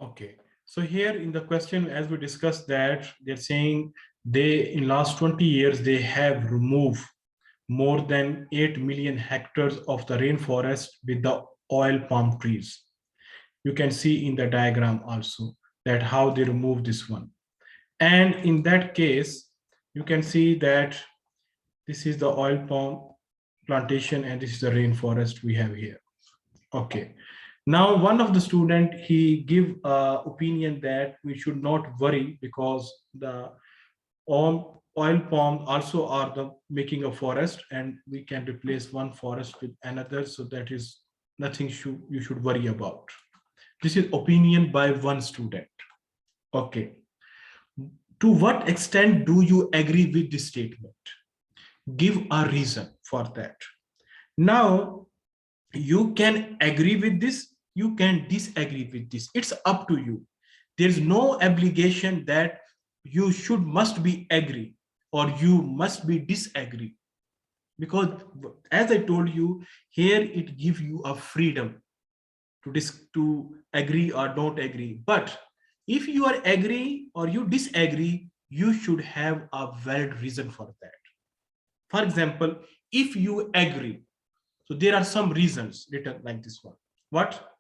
Okay. So here in the question, as we discussed that they're saying they in last 20 years, they have removed more than 8 million hectares of the rainforest with the oil palm trees. You can see in the diagram also that how they remove this one. And in that case, you can see that this is the oil palm plantation and this is the rainforest we have here. Okay. Now, one of the student, he give opinion that we should not worry because the oil palm also are the making a forest and we can replace one forest with another. So that is nothing you should worry about. This is opinion by one student. Okay. To what extent do you agree with this statement? Give a reason for that. Now, you can agree with this, you can disagree with this. It's up to you. There's no obligation that you should must be agree or you must be disagree. Because as I told you, here it gives you a freedom to agree or don't agree. But if you are agree or you disagree, you should have a valid reason for that. For example, if you agree, so there are some reasons written like this one. What?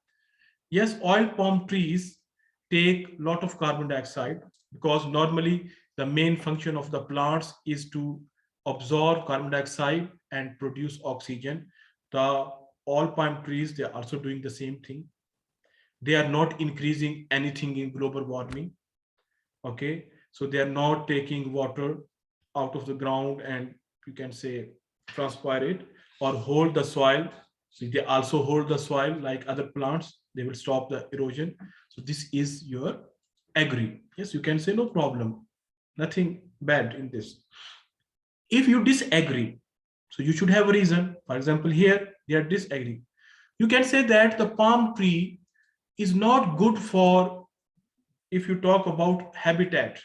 Yes, oil palm trees take a lot of carbon dioxide because normally the main function of the plants is to absorb carbon dioxide and produce oxygen. The oil palm trees, they are also doing the same thing. They are not increasing anything in global warming. Okay, so they are not taking water out of the ground and you can say transpire it or hold the soil. So they also hold the soil like other plants, they will stop the erosion. So this is your agree. Yes, you can say no problem, nothing bad in this. If you disagree, so you should have a reason. For example, here they are disagreeing. You can say that the palm tree is not good for, if you talk about habitat.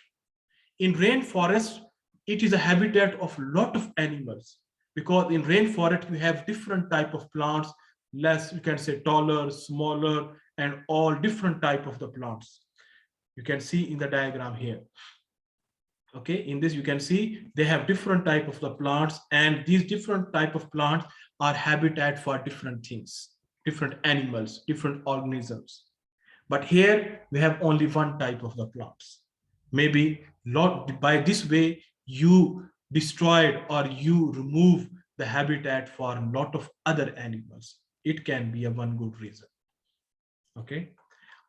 In rainforest, it is a habitat of a lot of animals because in rainforest you have different type of plants, less you can say taller, smaller, and all different type of the plants. You can see in the diagram here. Okay, in this you can see they have different type of the plants and these different type of plants are habitat for different things, different animals, different organisms. But here we have only one type of the plants. Maybe lot by this way you destroyed or you remove the habitat for a lot of other animals. It can be a one good reason. Okay.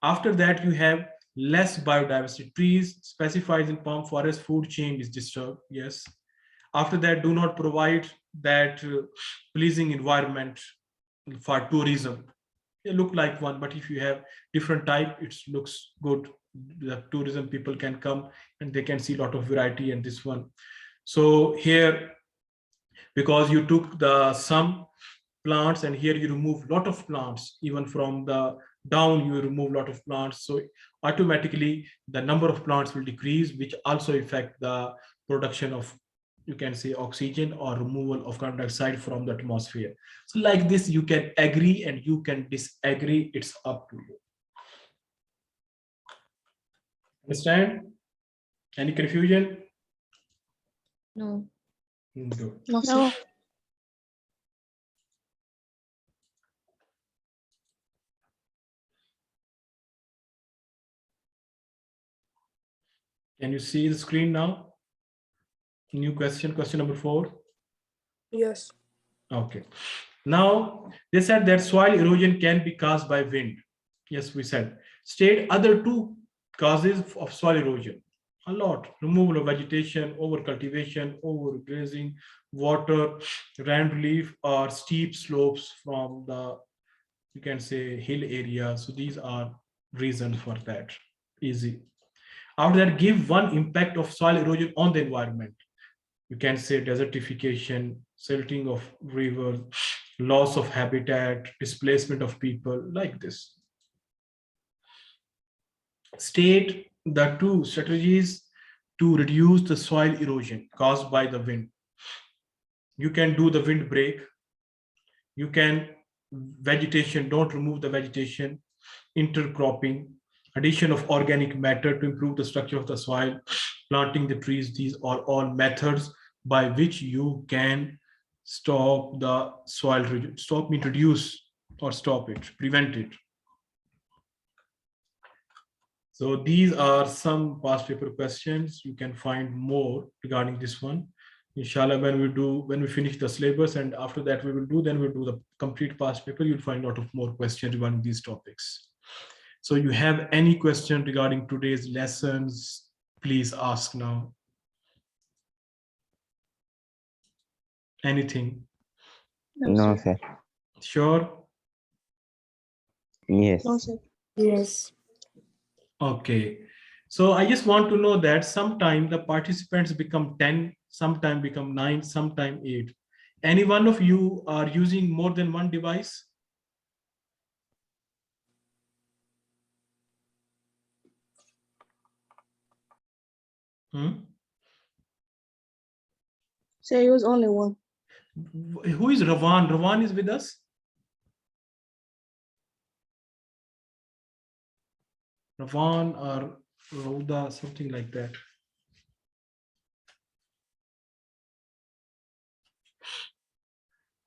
After that, you have less biodiversity. Trees specifies in palm forest food chain is disturbed. Yes. After that, do not provide that pleasing environment for tourism. They look like one, but if you have different type, it looks good. The tourism people can come and they can see a lot of variety and this one. So here, because you took the some plants and here you remove lot of plants, even from the down you remove lot of plants, so automatically the number of plants will decrease, which also affect the production of, you can say, oxygen or removal of carbon dioxide from the atmosphere. So like this you can agree and you can disagree, it's up to you. Understand? Any confusion? No. Good. No, sir. No. Can you see the screen now? New question, question number 4. Yes. Okay. Now, they said that soil erosion can be caused by wind. Yes, we said. State other two causes of soil erosion. A lot. Removal of vegetation, over cultivation, overgrazing, water, land relief, or steep slopes from the, you can say, hill area. So these are reasons for that. Easy. After that, give one impact of soil erosion on the environment. You can say desertification, silting of rivers, loss of habitat, displacement of people, like this. State the two strategies to reduce the soil erosion caused by the wind. You can do the windbreak. You can vegetation, don't remove the vegetation, intercropping, addition of organic matter to improve the structure of the soil, planting the trees. These are all methods by which you can stop the soil, stop, introduce, or stop it, prevent it. So these are some past paper questions. You can find more regarding this one. Inshallah, when we finish the syllabus, and after that we'll do the complete past paper, you'll find a lot of more questions regarding these topics. So you have any question regarding today's lessons, please ask now. Anything? No, sir. Sure? Yes. No, sir. Yes. Okay. So I just want to know that sometime the participants become 10, sometime become 9, sometime 8. Any one of you are using more than one device? So I use only one. Who is Ravan? Ravan is with us? Ravan or Rhoda, something like that.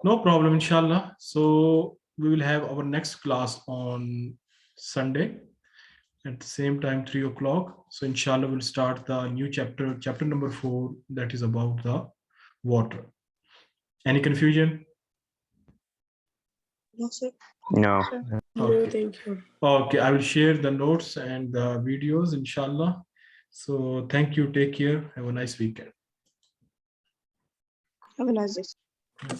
No problem, inshallah. So we will have our next class on Sunday at the same time, 3 o'clock. So inshallah, we'll start the new chapter, chapter number 4, that is about the water. Any confusion? No, sir. No. Okay. Thank you. Okay, I will share the notes and the videos, inshallah. So thank you, take care, have a nice weekend. Have a nice day.